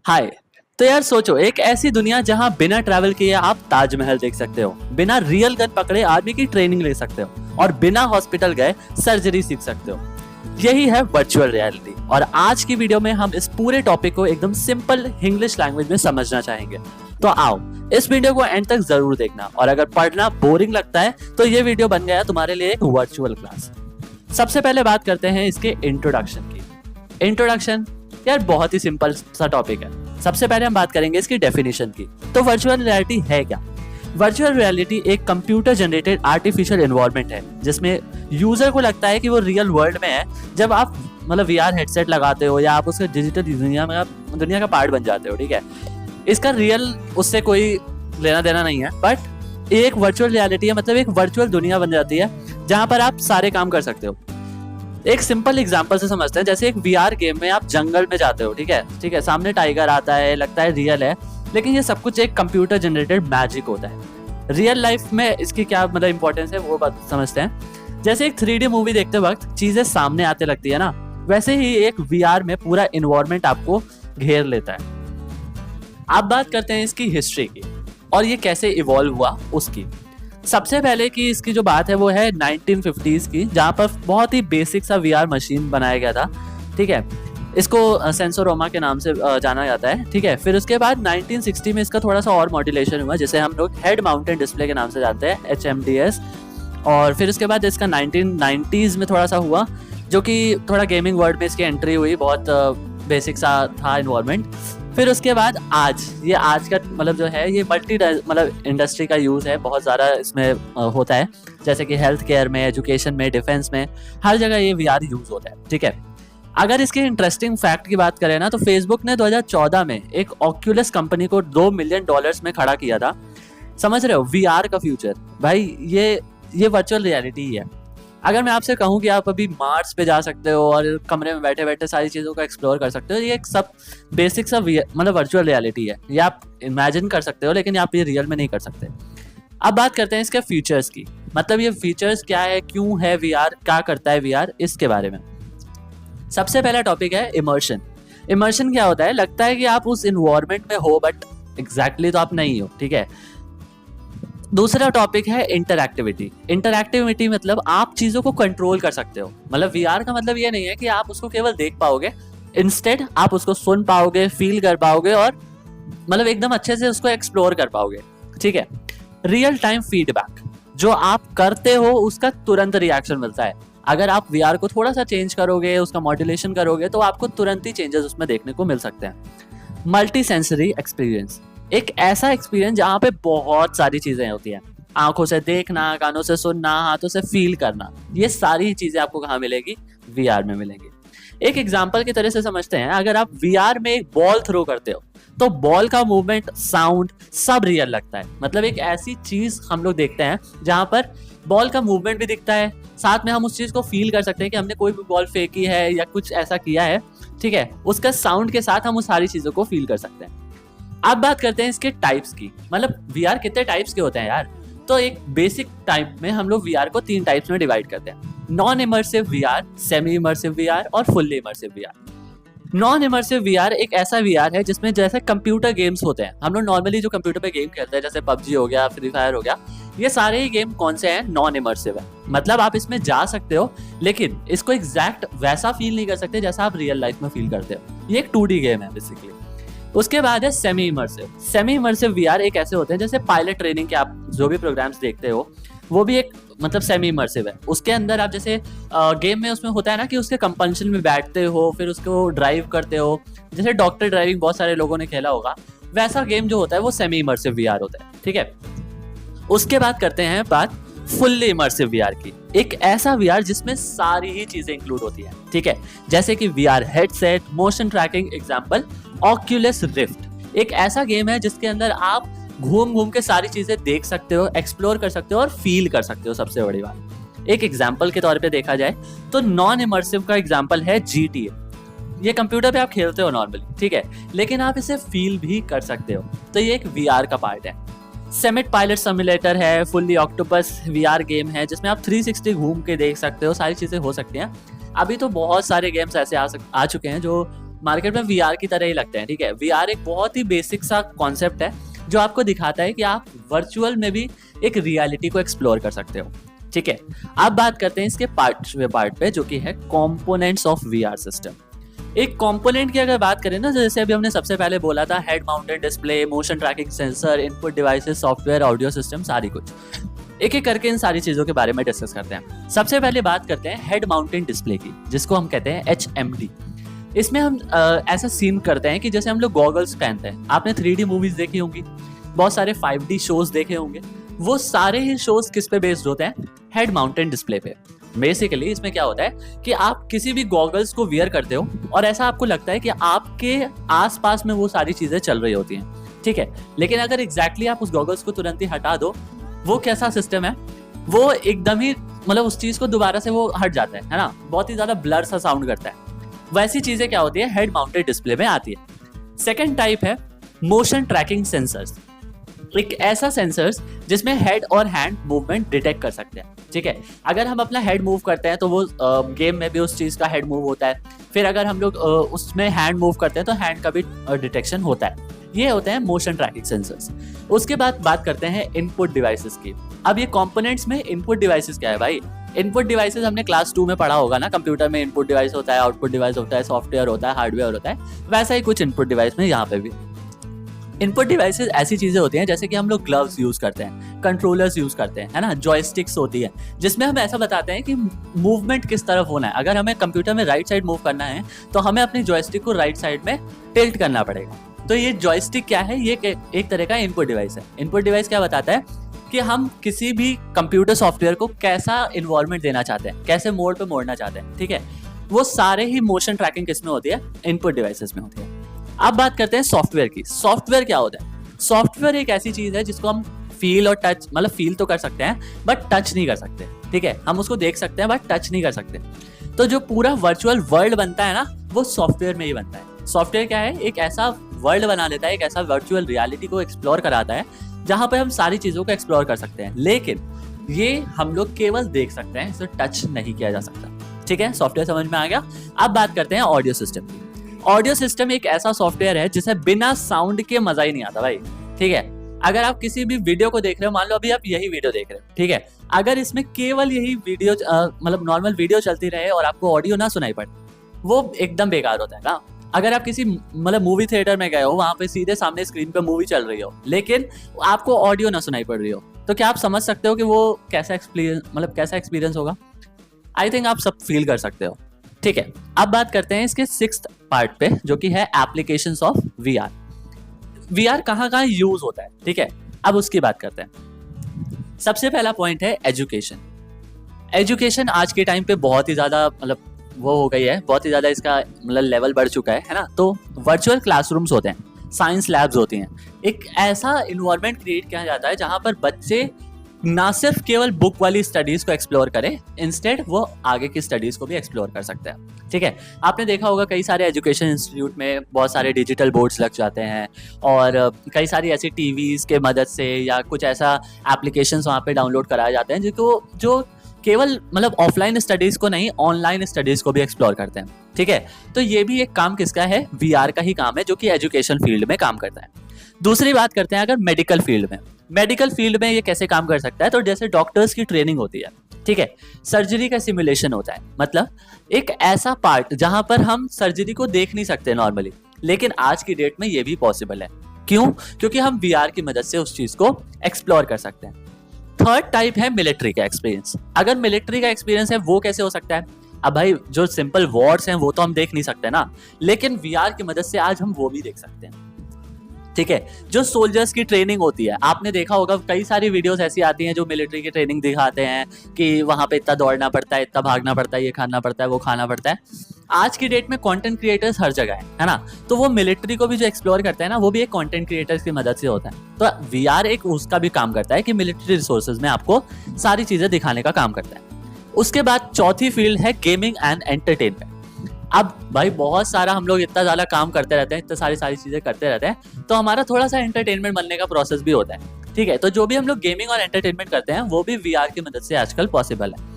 हाय। तो यार सोचो, एक ऐसी दुनिया जहां बिना ट्रैवल किए आप ताजमहल देख सकते हो, बिना रियल गन पकड़े आर्मी की ट्रेनिंग ले सकते हो और बिना हॉस्पिटल गए सर्जरी सीख सकते हो। यही है वर्चुअल रियलिटी। और आज की वीडियो में हम इस पूरे टॉपिक को एकदम सिंपल इंग्लिश लैंग्वेज में समझना चाहेंगे। तो आओ, इस वीडियो को एंड तक जरूर देखना, और अगर पढ़ना बोरिंग लगता है तो ये वीडियो बन गया तुम्हारे लिए एक वर्चुअल क्लास। सबसे पहले बात करते हैं इसके इंट्रोडक्शन की। इंट्रोडक्शन यार बहुत ही सिंपल सा टॉपिक है। सबसे पहले हम बात करेंगे इसकी डेफिनेशन की। तो वर्चुअल रियलिटी है क्या? वर्चुअल रियलिटी एक कंप्यूटर जनरेटेड आर्टिफिशियल एनवायरनमेंट है जिसमें यूजर को लगता है कि वो रियल वर्ल्ड में है। जब आप मतलब वीआर हेडसेट लगाते हो या आप उसके डिजिटल दुनिया का पार्ट बन जाते हो, ठीक है। इसका रियल उससे कोई लेना देना नहीं है, बट एक वर्चुअल रियलिटी है, मतलब एक वर्चुअल दुनिया बन जाती है जहां पर आप सारे काम कर सकते हो। एक सिंपल एग्जांपल से समझते हैं। जैसे एक वीआर गेम में आप जंगल में जाते हो, ठीक है, सामने टाइगर आता है, लगता है रियल है, लेकिन ये सब कुछ एक कंप्यूटर जनरेटेड मैजिक होता है। रियल लाइफ में इसकी क्या मतलब इंपॉर्टेंस है वो बात समझते हैं। जैसे एक 3D मूवी देखते वक्त चीजें सामने आते लगती है ना, वैसे ही एक वीआर में पूरा इन्वायरमेंट आपको घेर लेता है। आप बात करते हैं इसकी हिस्ट्री की और ये कैसे इवॉल्व हुआ उसकी। सबसे पहले की इसकी जो बात है वो है 1950s की, जहाँ पर बहुत ही बेसिक सा वीआर मशीन बनाया गया था, ठीक है। इसको सेंसोरोमा के नाम से जाना जाता है, ठीक है। फिर उसके बाद 1960 में इसका थोड़ा सा और मॉड्यूलेशन हुआ, जिसे हम लोग हेड माउंटेड डिस्प्ले के नाम से जानते हैं, HMDS। और फिर उसके बाद इसका 1990s में थोड़ा सा हुआ, जो कि थोड़ा गेमिंग वर्ल्ड में इसकी एंट्री हुई, बहुत बेसिक सा था इन्वायरमेंट। फिर उसके बाद आज का मतलब जो है ये मल्टी मतलब इंडस्ट्री का यूज़ है, बहुत ज़्यादा इसमें होता है, जैसे कि हेल्थ केयर में, एजुकेशन में, डिफेंस में, हर जगह ये वीआर यूज़ होता है, ठीक है। अगर इसके इंटरेस्टिंग फैक्ट की बात करें ना, तो फेसबुक ने 2014 में एक ऑक्यूलस कंपनी को $2 मिलियन में खड़ा किया था। समझ रहे हो, वीआर का फ्यूचर भाई, ये वर्चुअल रियलिटी ही है। अगर मैं आपसे कहूं कि आप अभी मार्स पे जा सकते हो और कमरे में बैठे बैठे सारी चीज़ों को एक्सप्लोर कर सकते हो, ये एक सब बेसिक सा मतलब वर्चुअल रियलिटी है। ये आप इमेजिन कर सकते हो, लेकिन आप ये रियल में नहीं कर सकते। अब बात करते हैं इसके फीचर्स की, मतलब ये फीचर्स क्या है, क्यों है वीआर, क्या करता है वीआर, इसके बारे में। सबसे पहला टॉपिक है इमर्शन। इमर्शन क्या होता है? लगता है कि आप उस इन्वायरमेंट में हो, बट एग्जैक्टली तो आप नहीं हो, ठीक है। दूसरा टॉपिक है इंटरएक्टिविटी। इंटरएक्टिविटी मतलब आप चीजों को कंट्रोल कर सकते हो। मतलब वीआर का मतलब ये नहीं है कि आप उसको केवल देख पाओगे, इंस्टेड आप उसको सुन पाओगे, फील कर पाओगे और मतलब एकदम अच्छे से उसको एक्सप्लोर कर पाओगे, ठीक है। रियल टाइम फीडबैक, जो आप करते हो उसका तुरंत रिएक्शन मिलता है। अगर आप वीआर को थोड़ा सा चेंज करोगे, उसका मॉड्यूलेशन करोगे, तो आपको तुरंत ही चेंजेस उसमें देखने को मिल सकते हैं। मल्टी सेंसरी एक्सपीरियंस, एक ऐसा एक्सपीरियंस जहाँ पे बहुत सारी चीजें होती हैं, आंखों से देखना, कानों से सुनना, हाथों से फील करना, ये सारी चीजें आपको कहाँ मिलेगी? वीआर में मिलेंगी। एक एग्जांपल की तरह से समझते हैं, अगर आप वीआर में एक बॉल थ्रो करते हो तो बॉल का मूवमेंट, साउंड सब रियल लगता है। मतलब एक ऐसी चीज हम लोग देखते हैं जहां पर बॉल का मूवमेंट भी दिखता है, साथ में हम उस चीज को फील कर सकते हैं कि हमने कोई भी बॉल फेंकी है या कुछ ऐसा किया है, ठीक है। उसका साउंड के साथ हम उस सारी चीजों को फील कर सकते हैं। अब बात करते हैं इसके टाइप्स की, मतलब वीआर कितने टाइप्स के होते हैं यार। तो एक बेसिक टाइप में हम लोग वीआर को 3 टाइप्स में डिवाइड करते हैं: non immersive VR, semi immersive VR और fully immersive VR. Non immersive VR एक ऐसा वीआर है जिसमें जैसे कंप्यूटर गेम्स होते हैं, हम लोग नॉर्मली जो कंप्यूटर पे गेम खेलते हैं, जैसे पबजी हो गया, फ्री फायर हो गया, ये सारे ही गेम कौन से हैं? नॉन इमर्सिव है। मतलब आप इसमें जा सकते हो, लेकिन इसको एग्जैक्ट वैसा फील नहीं कर सकते जैसा आप रियल लाइफ में फील करते हो। ये एक 2D गेम है बेसिकली। उसके बाद है semi immersive. Semi immersive VR एक ऐसे होते हैं जैसे पायलट ट्रेनिंग के आप जो भी प्रोग्राम्स देखते हो, वो भी एक मतलब सेमी इमर्सिव है। उसके अंदर आप जैसे गेम में उसमें होता है ना कि उसके कंपल्शन में बैठते हो, फिर उसको ड्राइव करते हो, जैसे डॉक्टर ड्राइविंग बहुत सारे लोगों ने खेला होगा, वैसा गेम जो होता है वो सेमी इमर्सिव वीआर होता है, ठीक है। उसके बाद करते हैं बात फुल्ली इमर्सिव वीआर की। एक ऐसा वीआर जिसमें सारी ही चीजें इंक्लूड होती है, ठीक है। जैसे कि VR headset, motion tracking, example Oculus rift. एक ऐसा गेम है जिसके अंदर आप घूम घूम के सारी चीजें देख सकते हो, एक्सप्लोर कर सकते हो और फील कर सकते हो। सबसे बड़ी बात, एक एग्जांपल के तौर पे देखा जाए तो नॉन इमर्सिव का एग्जांपल है GTA। ये कंप्यूटर पे आप खेलते हो नॉर्मली, ठीक है, लेकिन आप इसे फील भी कर सकते हो, तो ये एक वीआर का पार्ट है। समिट पायलट सिमुलेटर है, फुल्ली ऑक्टोपस वीआर गेम है जिसमें आप 360 घूम के देख सकते हो, सारी चीजें हो सकती हैं। अभी तो बहुत सारे गेम्स ऐसे आ चुके हैं जो मार्केट में वीआर की तरह ही लगते हैं, ठीक है। वीआर एक बहुत ही बेसिक सा कॉन्सेप्ट है जो आपको दिखाता है कि आप वर्चुअल में भी एक रियलिटी को एक्सप्लोर कर सकते हो, ठीक है। अब बात करते हैं इसके पार्ट पे जो कि है कंपोनेंट्स ऑफ वीआर सिस्टम। एक कंपोनेंट की अगर बात करें ना, जैसे अभी हमने सबसे पहले बोला था, head mounted display, motion tracking sensor, input devices, software, audio system, सारी कुछ एक एक करके इन सारी चीजों के बारे में डिस्कस करते हैं। सबसे पहले बात करते हैं हेड माउंटेड डिस्प्ले की, जिसको हम कहते हैं HMD। इसमें हम ऐसा सीन करते हैं कि जैसे हम लोग गॉगल्स पहनते हैं, आपने 3D मूवीज देखी होंगी, बहुत सारे 5D शोज देखे होंगे, वो सारे ही शोज किस पे बेस्ड होते हैं? हेड माउंटेड डिस्प्ले पे। बेसिकली इसमें क्या होता है कि आप किसी भी गॉगल्स को वियर करते हो और ऐसा आपको लगता है कि आपके आसपास में वो सारी चीजें चल रही होती हैं, ठीक है। लेकिन अगर एग्जैक्टली आप उस गॉगल्स को तुरंत ही हटा दो, वो कैसा सिस्टम है, वो एकदम ही मतलब उस चीज को दोबारा से वो हट जाता है ना, बहुत ही ज्यादा ब्लर सा साउंड करता है। वैसी चीजें क्या होती है, हेड माउंटेड डिस्प्ले में आती है। सेकंड टाइप है मोशन ट्रैकिंग सेंसर्स। एक ऐसा सेंसर्स जिसमें हेड और हैंड मूवमेंट डिटेक्ट कर सकते हैं, ठीक है। अगर हम अपना हेड मूव करते हैं तो वो गेम में भी उस चीज का हेड मूव होता है, फिर अगर हम लोग उसमें हैंड मूव करते हैं तो हैंड का भी डिटेक्शन होता है। ये होते हैं मोशन ट्रैकिंग सेंसर्स। उसके बाद बात करते हैं इनपुट डिवाइसेस की। अब ये कंपोनेंट्स में इनपुट डिवाइसेस क्या है भाई? इनपुट डिवाइसेस हमने क्लास 2 में पढ़ा होगा ना, कंप्यूटर में इनपुट डिवाइस होता है, आउटपुट डिवाइस होता है, सॉफ्टवेयर होता है, हार्डवेयर होता है, वैसा ही कुछ इनपुट डिवाइस में यहाँ पे भी। इनपुट डिवाइसेस ऐसी चीजें होती हैं जैसे कि हम लोग ग्लव्स यूज करते हैं, कंट्रोलर्स यूज करते हैं, है ना, जॉयस्टिक्स होती है जिसमें हम ऐसा बताते हैं कि मूवमेंट किस तरफ होना है। अगर हमें कंप्यूटर में राइट साइड मूव करना है तो हमें अपनी जॉयस्टिक को राइट साइड में टिल्ट करना पड़ेगा। तो ये जॉयस्टिक क्या है? ये एक तरह का इनपुट डिवाइस है। इनपुट डिवाइस क्या बताता है कि हम किसी भी कंप्यूटर सॉफ्टवेयर को कैसा इन्वॉल्वमेंट देना चाहते हैं, कैसे मोड पे मोड़ना चाहते हैं, ठीक है। वो सारे ही मोशन ट्रैकिंग किसमें होती है? इनपुट डिवाइसेस में होती है। अब बात करते हैं सॉफ्टवेयर की। सॉफ्टवेयर क्या होता है? सॉफ्टवेयर एक ऐसी चीज है जिसको हम फील और टच, मतलब फील तो कर सकते हैं बट टच नहीं कर सकते, ठीक है। हम उसको देख सकते हैं बट टच नहीं कर सकते। तो जो पूरा वर्चुअल वर्ल्ड बनता है ना, वो सॉफ्टवेयर में ही बनता है। सॉफ्टवेयर क्या है? एक ऐसा वर्ल्ड बना देता है, एक ऐसा वर्चुअल रियलिटी को एक्सप्लोर कराता है जहां पे हम सारी चीजों को एक्सप्लोर कर सकते हैं, लेकिन ये हम लोग केवल देख सकते हैं, इसे टच नहीं किया जा सकता, ठीक है। सॉफ्टवेयर समझ में आ गया। अब बात करते हैं ऑडियो सिस्टम की। ऑडियो सिस्टम एक ऐसा सॉफ्टवेयर है जिसे बिना साउंड के मजा ही नहीं आता भाई, ठीक है। अगर आप किसी भी वीडियो को देख रहे हो, मान लो अभी आप यही वीडियो देख रहे हो, ठीक है, अगर इसमें केवल यही वीडियो मतलब नॉर्मल वीडियो चलती रहे और आपको ऑडियो ना सुनाई पड़े, वो एकदम बेकार होता है ना। अगर आप किसी मतलब मूवी थिएटर में गए हो, वहां पे सीधे सामने स्क्रीन पे मूवी चल रही हो लेकिन आपको ऑडियो ना सुनाई पड़ रही हो, तो क्या आप समझ सकते हो कि वो कैसा एक्सपीरियंस होगा? आई थिंक आप सब फील कर सकते हो, ठीक है। अब बात करते हैं इसके 6th पार्ट पे जो कि है एप्लीकेशंस ऑफ वीआर। वीआर कहाँ यूज होता है, ठीक है। अब उसकी बात करते हैं। सबसे पहला पॉइंट है एजुकेशन। एजुकेशन आज के टाइम पे बहुत ही ज्यादा मतलब वो हो गई है, बहुत ही ज्यादा इसका मतलब लेवल बढ़ चुका है ना। तो वर्चुअल क्लासरूम्स होते हैं, साइंस लैब्स होती हैं, एक ऐसा इन्वायरमेंट क्रिएट किया जाता है जहां पर बच्चे ना सिर्फ केवल बुक वाली स्टडीज को एक्सप्लोर करें, इंस्टेड वो आगे की स्टडीज को भी एक्सप्लोर कर सकते हैं, ठीक है। आपने देखा होगा कई सारे एजुकेशन इंस्टीट्यूट में बहुत सारे डिजिटल बोर्ड्स लग जाते हैं और कई सारी ऐसी टीवीज के मदद से या कुछ ऐसा एप्लीकेशंस वहाँ पे डाउनलोड कराए जाते हैं जो केवल मतलब ऑफलाइन स्टडीज को नहीं, ऑनलाइन स्टडीज को भी एक्सप्लोर करते हैं, ठीक है। तो ये भी एक काम किसका है? वीआर का ही काम है, जो कि एजुकेशन फील्ड में काम करता है। दूसरी बात करते हैं अगर मेडिकल फील्ड में। मेडिकल फील्ड में ये कैसे काम कर सकता है? तो जैसे डॉक्टर्स की ट्रेनिंग होती है, ठीक है, सर्जरी का सिमुलेशन होता है, मतलब एक ऐसा पार्ट जहां पर हम सर्जरी को देख नहीं सकते नॉर्मली, लेकिन आज की डेट में ये भी पॉसिबल है। क्यों? क्योंकि हम वीआर की मदद से उस चीज को एक्सप्लोर कर सकते हैं। थर्ड टाइप है मिलिट्री का एक्सपीरियंस। अगर मिलिट्री का एक्सपीरियंस है वो कैसे हो सकता है? अब भाई जो सिंपल वॉर्ड्स हैं वो तो हम देख नहीं सकते ना, लेकिन वीआर की मदद से आज हम वो भी देख सकते हैं, ठीक है। जो सोल्जर्स की ट्रेनिंग होती है, आपने देखा होगा कई सारी वीडियोस ऐसी आती हैं जो मिलिट्री की ट्रेनिंग दिखाते हैं कि वहां पे इतना दौड़ना पड़ता है, इतना भागना पड़ता है, ये खाना पड़ता है, वो खाना पड़ता है। आज की डेट में कंटेंट क्रिएटर्स हर जगह है ना, तो वो मिलिट्री को भी जो एक्सप्लोर करते हैं ना, वो भी एक कंटेंट क्रिएटर्स की मदद से होता है। तो वीआर एक उसका भी काम करता है कि मिलिट्री रिसोर्सेज में आपको सारी चीजें दिखाने का काम करता है। उसके बाद चौथी फील्ड है गेमिंग एंड एंटरटेनमेंट। अब भाई बहुत सारा हम लोग इतना ज्यादा काम करते रहते हैं, इतनी सारी चीजें करते रहते हैं, तो हमारा थोड़ा सा एंटरटेनमेंट बनने का प्रोसेस भी होता है, ठीक है। तो जो भी हम लोग गेमिंग और एंटरटेनमेंट करते हैं वो भी वीआर की मदद से आजकल पॉसिबल है।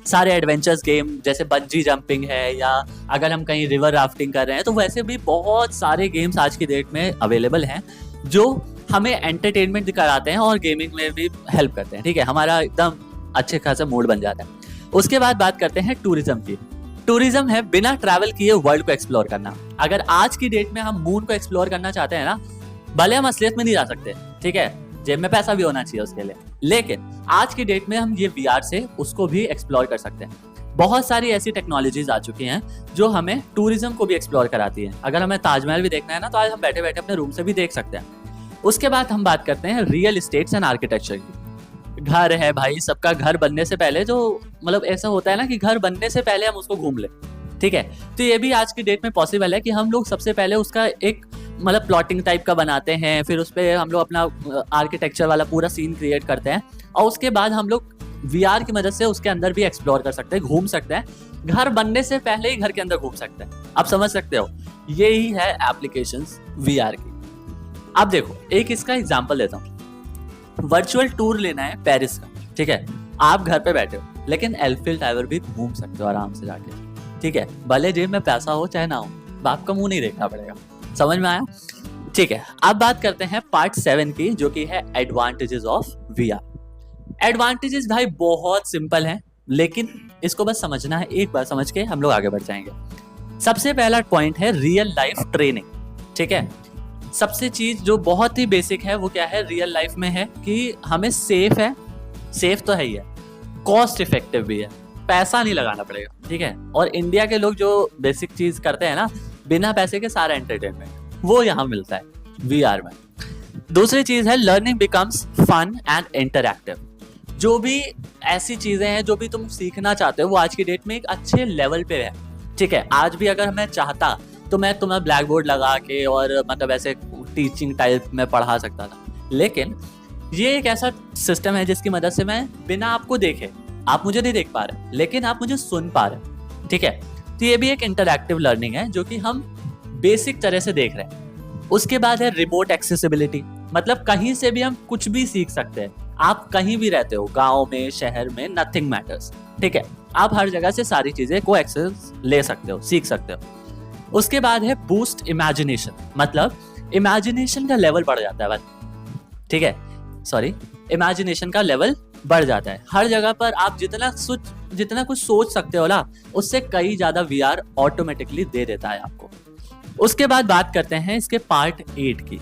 सारे एडवेंचर्स गेम जैसे बंजी जंपिंग है, या अगर हम कहीं रिवर राफ्टिंग कर रहे हैं, तो वैसे भी बहुत सारे गेम्स आज की डेट में अवेलेबल हैं जो हमें एंटरटेनमेंट कराते हैं और गेमिंग में भी हेल्प करते हैं। ठीक है, हमारा एकदम अच्छे खासा मूड बन जाता है। उसके बाद बात करते हैं टूरिज्म की। टूरिज्म है बिना ट्रैवल किए वर्ल्ड को एक्सप्लोर करना। अगर आज की डेट में हम मून को एक्सप्लोर करना चाहते हैं ना, भले हम असलियत में नहीं जा सकते, ठीक है, जेब में पैसा भी होना चाहिए उसके लिए, लेकिन आज की डेट में हम ये VR से उसको भी एक्सप्लोर कर सकते हैं। बहुत सारी ऐसी टेक्नोलॉजीज आ चुकी हैं जो हमें टूरिज्म को भी एक्सप्लोर कराती हैं। अगर हमें ताजमहल भी देखना है ना, तो आज हम बैठे बैठे अपने रूम से भी देख सकते हैं। उसके बाद हम बात करते हैं रियल इस्टेट्स एंड आर्किटेक्चर की। घर है भाई, सबका घर बनने से पहले जो मतलब ऐसा होता है ना कि घर बनने से पहले हम उसको घूम ले, ठीक है, तो ये भी आज की डेट में पॉसिबल है कि हम लोग सबसे पहले उसका एक मतलब प्लॉटिंग टाइप का बनाते हैं, फिर उस पर हम लोग अपना आर्किटेक्चर वाला पूरा सीन क्रिएट करते हैं, और उसके बाद हम लोग VR की मदद से उसके अंदर भी एक्सप्लोर कर सकते हैं, घूम सकते हैं। घर बनने से पहले ही घर के अंदर घूम सकते हैं। आप समझ सकते हो, यही है एप्लीकेशंस VR की। अब देखो, एक इसका एग्जांपल देता हूँ। वर्चुअल टूर लेना है पेरिस का, ठीक है, आप घर पे बैठे हो, लेकिन एल्फिल टावर भी घूम सकते हो आराम से जाके, ठीक है, भले जेब में पैसा हो चाहे ना हो, बाप का मुंह नहीं देखना पड़ेगा। समझ में आया? ठीक है, अब बात करते हैं पार्ट 7 की, जो कि है एडवांटेजेस ऑफ VR। एडवांटेजेस भाई बहुत सिंपल हैं, लेकिन इसको बस समझना है, एक बार समझ के हम लोग आगे बढ़ जाएंगे। सबसे पहला पॉइंट है रियल लाइफ ट्रेनिंग, ठीक है। सबसे चीज जो बहुत ही बेसिक है वो क्या है, रियल लाइफ में है कि हमें सेफ है, सेफ तो है ही है, कॉस्ट इफेक्टिव भी है, पैसा नहीं लगाना पड़ेगा, ठीक है। और इंडिया के लोग जो बेसिक चीज करते हैं ना, बिना पैसे के सारा एंटरटेनमेंट, वो यहाँ मिलता है VR में। दूसरी चीज है learning becomes fun and interactive. जो भी ऐसी चीजें हैं जो भी तुम सीखना चाहते हो, वो आज की डेट में एक अच्छे लेवल पे है, ठीक है। आज भी अगर मैं चाहता तो मैं तुम्हें ब्लैक बोर्ड लगा के और मतलब ऐसे टीचिंग टाइप में पढ़ा सकता था, लेकिन ये एक ऐसा सिस्टम है जिसकी मदद से मैं बिना आपको देखे, आप मुझे नहीं देख पा रहे लेकिन आप मुझे सुन पा रहे, ठीक है। तो ये भी एक इंटरैक्टिव लर्निंग है जो कि हम बेसिक तरह से देख रहे हैं। उसके बाद है रिमोट एक्सेसिबिलिटी, मतलब कहीं से भी हम कुछ भी सीख सकते हैं। आप कहीं भी रहते हो, गांव में, शहर में, नथिंग मैटर्स, ठीक है, आप हर जगह से सारी चीजें को एक्सेस ले सकते हो, सीख सकते हो। उसके बाद है बूस्ट इमेजिनेशन, मतलब इमेजिनेशन का लेवल बढ़ जाता है, ठीक है, सॉरी, इमेजिनेशन का लेवल बढ़ जाता है। हर जगह पर आप जितना कुछ सोच सकते हो ना, उससे कई ज्यादा VR ऑटोमेटिकली दे देता है आपको। उसके बाद बात करते हैं इसके पार्ट 8 की,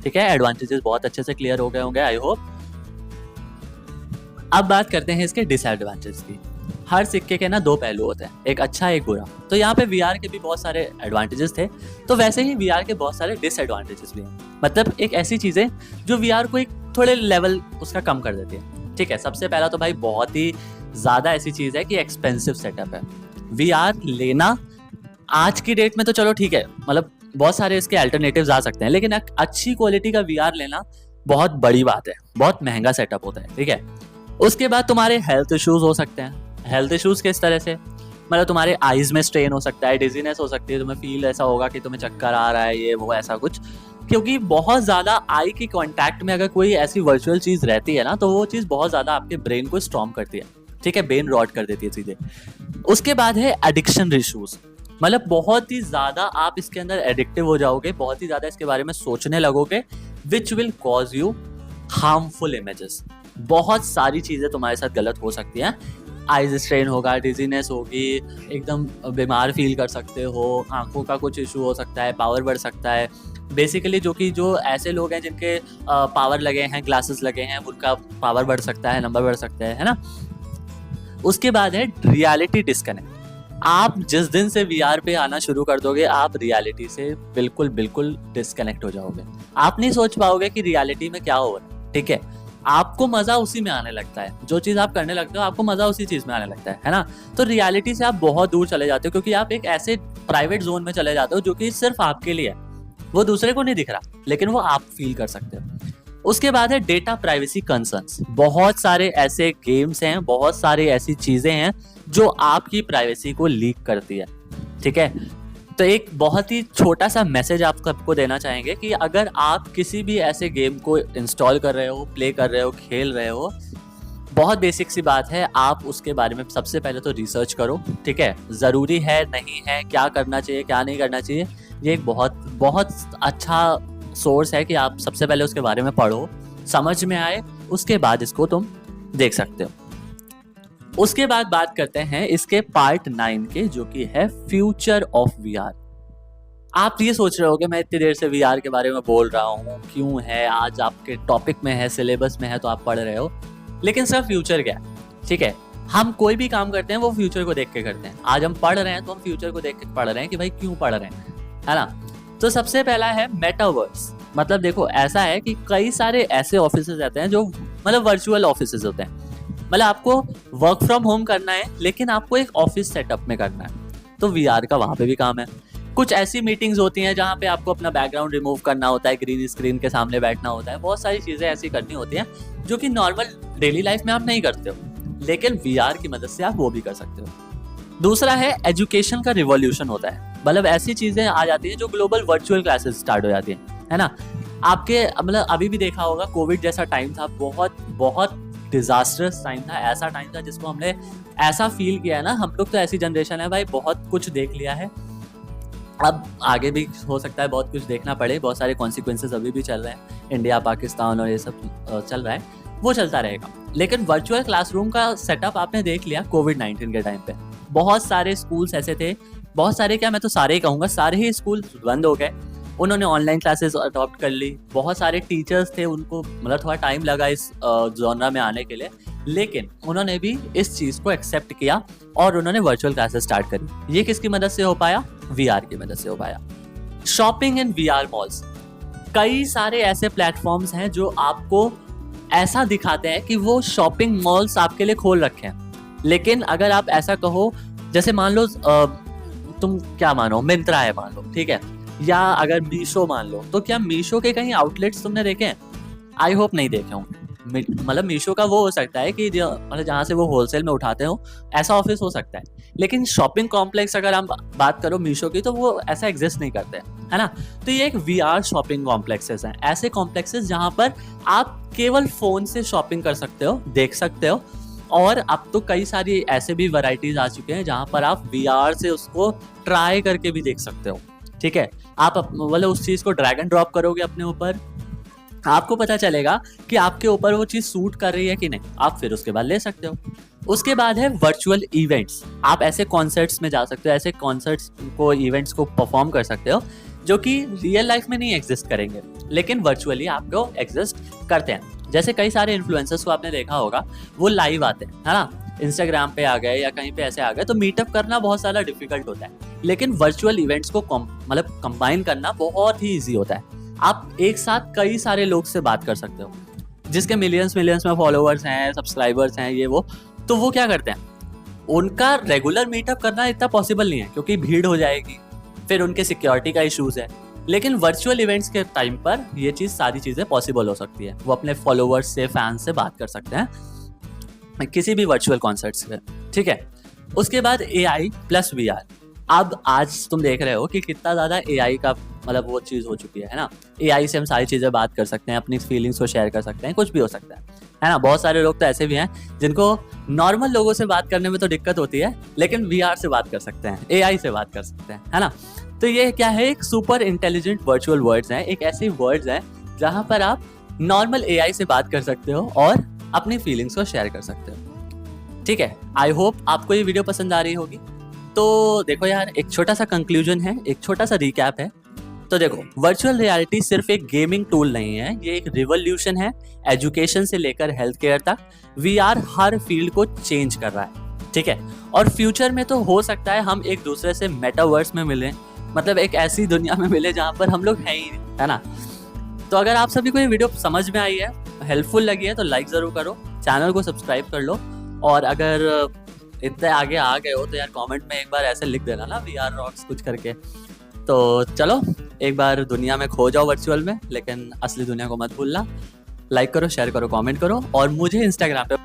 ठीक है। एडवांटेजेस बहुत अच्छे से क्लियर हो गए होंगे, आई होप। अब बात करते हैं इसके डिसएडवांटेज की। हर सिक्के के ना दो पहलू होते हैं, एक अच्छा एक बुरा। तो यहाँ पे VR के भी बहुत सारे एडवांटेजेस थे, तो वैसे ही VR के बहुत सारे डिसएडवांटेजेस भी हैं। मतलब एक ऐसी चीजें जो VR को एक थोड़े लेवल उसका कम कर देती है, ठीक है। सबसे पहला तो भाई बहुत ही ज्यादा ऐसी चीज है कि एक्सपेंसिव सेटअप है। VR लेना आज की डेट में तो चलो ठीक है, मतलब बहुत सारे इसके अल्टरनेटिव्स आ सकते हैं, लेकिन अच्छी क्वालिटी का VR लेना बहुत बड़ी बात है, बहुत महंगा सेटअप होता है, ठीक है। उसके बाद तुम्हारे हेल्थ इश्यूज हो सकते हैं। हेल्थ इश्यूज किस तरह से, मतलब तुम्हारे आईज में स्ट्रेन हो सकता है, डिजीनेस हो सकती है, तुम्हें फील ऐसा होगा कि तुम्हें चक्कर आ रहा है, ये वो ऐसा कुछ, क्योंकि बहुत ज्यादा आई के कांटेक्ट में अगर कोई ऐसी वर्चुअल चीज रहती है ना, तो वो चीज बहुत ज्यादा आपके ब्रेन को स्ट्रॉन्ग करती है, ठीक है, ब्रेन रॉट कर देती है सीधे। उसके बाद है एडिक्शन इश्यूज, मतलब बहुत ही ज्यादा आप इसके अंदर एडिक्टिव हो जाओगे, बहुत ही ज्यादा इसके बारे में सोचने लगोगे, which will cause you harmful images. बहुत सारी चीजें तुम्हारे साथ गलत हो सकती हैं, आइज स्ट्रेन होगा, डिजीनेस होगी, एकदम बीमार फील कर सकते हो, आंखों का कुछ इशू हो सकता है, पावर बढ़ सकता है। बेसिकली जो ऐसे लोग हैं जिनके पावर लगे हैं, ग्लासेस लगे हैं, उनका पावर बढ़ सकता है, नंबर बढ़ सकता है ना। उसके बाद है रियलिटी डिस्कनेक्ट। आप जिस दिन से VR पे आना शुरू कर दोगे, आप रियलिटी से बिल्कुल डिस्कनेक्ट हो जाओगे। आप नहीं सोच पाओगे कि रियलिटी में क्या हो रहा है, ठीक है। आपको मजा उसी में आने लगता है, जो चीज आप करने लगते हो आपको मजा उसी चीज में आने लगता है ना। तो रियलिटी से आप बहुत दूर चले जाते हो, क्योंकि आप एक ऐसे प्राइवेट जोन में चले जाते हो जो कि सिर्फ आपके लिए है, वो दूसरे को नहीं दिख रहा, लेकिन वो आप फील कर सकते हो। उसके बाद है डेटा प्राइवेसी कंसर्न्स। बहुत सारे ऐसे गेम्स हैं, बहुत सारी ऐसी चीजें हैं जो आपकी प्राइवेसी को लीक करती है, ठीक है। तो एक बहुत ही छोटा सा मैसेज आप सबको देना चाहेंगे कि अगर आप किसी भी ऐसे गेम को इंस्टॉल कर रहे हो, प्ले कर रहे हो, खेल रहे हो, बहुत बेसिक सी बात है, आप उसके बारे में सबसे पहले तो रिसर्च करो, ठीक है? ज़रूरी है, नहीं है, क्या करना चाहिए, क्या नहीं करना चाहिए, ये एक बहुत बहुत अच्छा सोर्स है कि आप सबसे पहले उसके बारे में पढ़ो, समझ में आए, उसके बाद इसको तुम देख सकते हो। उसके बाद बात करते हैं इसके पार्ट 9 के, जो कि है फ्यूचर ऑफ वीआर। आप ये सोच रहे होगे मैं इतनी देर से वीआर के बारे में बोल रहा हूँ, क्यों है, आज आपके टॉपिक में है, सिलेबस में है तो आप पढ़ रहे हो, लेकिन सर फ्यूचर क्या है? ठीक है, हम कोई भी काम करते हैं वो फ्यूचर को देख के करते हैं। आज हम पढ़ रहे हैं तो हम फ्यूचर को देख के पढ़ रहे हैं कि भाई क्यों पढ़ रहे हैं, है ना? तो सबसे पहला है मेटावर्स। मतलब देखो, ऐसा है कि कई सारे ऐसे ऑफिसेज रहते हैं जो मतलब वर्चुअल ऑफिसेज होते हैं। मतलब आपको वर्क फ्रॉम होम करना है, लेकिन आपको एक ऑफिस सेटअप में करना है, तो वीआर का वहां पे भी काम है। कुछ ऐसी मीटिंग्स होती हैं जहाँ पे आपको अपना बैकग्राउंड रिमूव करना होता है, ग्रीन स्क्रीन के सामने बैठना होता है, बहुत सारी चीजें ऐसी करनी होती हैं जो कि नॉर्मल डेली लाइफ में आप नहीं करते हो, लेकिन वीआर की मदद से आप वो भी कर सकते हो। दूसरा है एजुकेशन का रिवॉल्यूशन होता है। मतलब ऐसी चीजें आ जाती हैं जो ग्लोबल वर्चुअल क्लासेस स्टार्ट हो जाती हैं, है ना? आपके मतलब अभी भी देखा होगा, कोविड जैसा टाइम था, बहुत बहुत डिजास्टरस टाइम था, ऐसा टाइम था जिसको हमने ऐसा फील किया है ना, हम लोग तो ऐसी जनरेशन है भाई, बहुत कुछ देख लिया है, अब आगे भी हो सकता है बहुत कुछ देखना पड़े, बहुत सारे कॉन्सिक्वेंसेस अभी भी चल रहे हैं, इंडिया पाकिस्तान और ये सब चल रहा है, वो चलता रहेगा। लेकिन वर्चुअल क्लासरूम का सेटअप आपने देख लिया कोविड-19 के टाइम पे, बहुत सारे स्कूल्स ऐसे थे, बहुत सारे क्या, मैं तो सारे ही कहूँगा, सारे ही स्कूल बंद हो गए, उन्होंने ऑनलाइन क्लासेस अडॉप्ट कर ली। बहुत सारे टीचर्स थे, उनको मतलब थोड़ा टाइम लगा इस जॉनरा में आने के लिए, लेकिन उन्होंने भी इस चीज़ को एक्सेप्ट किया और उन्होंने वर्चुअल क्लासेस स्टार्ट करी। ये किसकी मदद से हो पाया? वीआर की मदद से हो पाया। शॉपिंग इन वीआर मॉल्स, कई सारे ऐसे प्लेटफॉर्म्स हैं जो आपको ऐसा दिखाते हैं कि वो शॉपिंग मॉल्स आपके लिए खोल रखे हैं, लेकिन अगर आप ऐसा कहो, जैसे मान लो तुम क्या मानो, मिंत्रा है मान लो, ठीक है, या अगर मीशो मान लो, तो क्या मीशो के कहीं आउटलेट्स तुमने देखे हैं? आई होप नहीं देखे होंगे। मतलब मीशो का वो हो सकता है कि मतलब जहाँ से वो होलसेल में उठाते हो, ऐसा ऑफिस हो सकता है, लेकिन शॉपिंग कॉम्प्लेक्स अगर हम बात करो मीशो की, तो वो ऐसा एग्जिस्ट नहीं करते, है ना? तो ये एक वीआर शॉपिंग कॉम्प्लेक्सेस हैं, ऐसे कॉम्प्लेक्सेस जहाँ पर आप केवल फोन से शॉपिंग कर सकते हो, देख सकते हो, और अब तो कई सारी ऐसे भी वैरायटीज आ चुके हैं जहाँ पर आप वीआर से उसको ट्राई करके भी देख सकते हो, ठीक है? आप मतलब उस चीज को ड्रैग एंड ड्रॉप करोगे अपने ऊपर, आपको पता चलेगा कि आपके ऊपर वो चीज सूट कर रही है कि नहीं, आप फिर उसके बाद ले सकते हो। उसके बाद है वर्चुअल इवेंट्स। आप ऐसे कॉन्सर्ट्स में जा सकते हो, ऐसे कॉन्सर्ट्स को, इवेंट्स को परफॉर्म कर सकते हो जो कि रियल लाइफ में नहीं एग्जिस्ट करेंगे, लेकिन वर्चुअली आपको एग्जिस्ट करते हैं। जैसे कई सारे इन्फ्लुएंसर्स को आपने देखा होगा, वो लाइव आते हैं, है ना? इंस्टाग्राम पे आ गए या कहीं पे ऐसे आ गए, तो मीटअप करना बहुत ज़्यादा डिफिकल्ट होता है, लेकिन वर्चुअल इवेंट्स को मतलब कंबाइन करना बहुत ही ईजी होता है। आप एक साथ कई सारे लोग से बात कर सकते हो, जिसके मिलियंस मिलियंस में फॉलोअर्स हैं, सब्सक्राइबर्स हैं, ये वो, तो वो क्या करते हैं, उनका रेगुलर मीटअप करना इतना पॉसिबल नहीं है क्योंकि भीड़ हो जाएगी, फिर उनके सिक्योरिटी का इशूज है, लेकिन वर्चुअल इवेंट्स के टाइम पर ये चीज़, सारी चीज़ें पॉसिबल हो सकती है। वो अपने फॉलोअर्स से, फैंस से बात कर सकते हैं किसी भी वर्चुअल कॉन्सर्ट्स में, ठीक है? उसके बाद AI प्लस VR। अब आज तुम देख रहे हो कि कितना ज़्यादा AI का मतलब वो चीज़ हो चुकी है ना? AI से हम सारी चीज़ें बात कर सकते हैं, अपनी फीलिंग्स को शेयर कर सकते हैं, कुछ भी हो सकता है ना? बहुत सारे लोग तो ऐसे भी हैं जिनको नॉर्मल लोगों से बात करने में तो दिक्कत होती है, लेकिन VR से बात कर सकते हैं, AI से बात कर सकते हैं, है ना? तो ये क्या है, एक सुपर इंटेलिजेंट वर्चुअल वर्ड्स हैं, एक ऐसी वर्ड्स हैं जहाँ पर आप नॉर्मल AI से बात कर सकते हो और अपनी फीलिंग्स को शेयर कर सकते हो, ठीक है? आई होप आपको ये वीडियो पसंद आ रही होगी। तो देखो यार, एक छोटा सा कंक्लूजन है, एक छोटा सा रिकैप है। तो देखो, वर्चुअल रियलिटी सिर्फ एक गेमिंग टूल नहीं है, ये एक रिवॉल्यूशन है, एजुकेशन से लेकर हेल्थ केयर तक। VR हर फील्ड को चेंज कर रहा है, ठीक है? और फ्यूचर में तो हो सकता है हम एक दूसरे से मेटावर्स में मिलें, मतलब एक ऐसी दुनिया में मिले जहाँ पर हम लोग हैं ही, है ना? तो अगर आप सभी को ये वीडियो समझ में आई है, हेल्पफुल लगी है, तो लाइक ज़रूर करो, चैनल को सब्सक्राइब कर लो, और अगर इतने आगे आ गए हो तो यार कमेंट में एक बार ऐसे लिख देना ना, VR रॉक्स कुछ करके। तो चलो, एक बार दुनिया में खो जाओ वर्चुअल में, लेकिन असली दुनिया को मत भूलना। लाइक करो, शेयर करो, कमेंट करो, और मुझे इंस्टाग्राम पे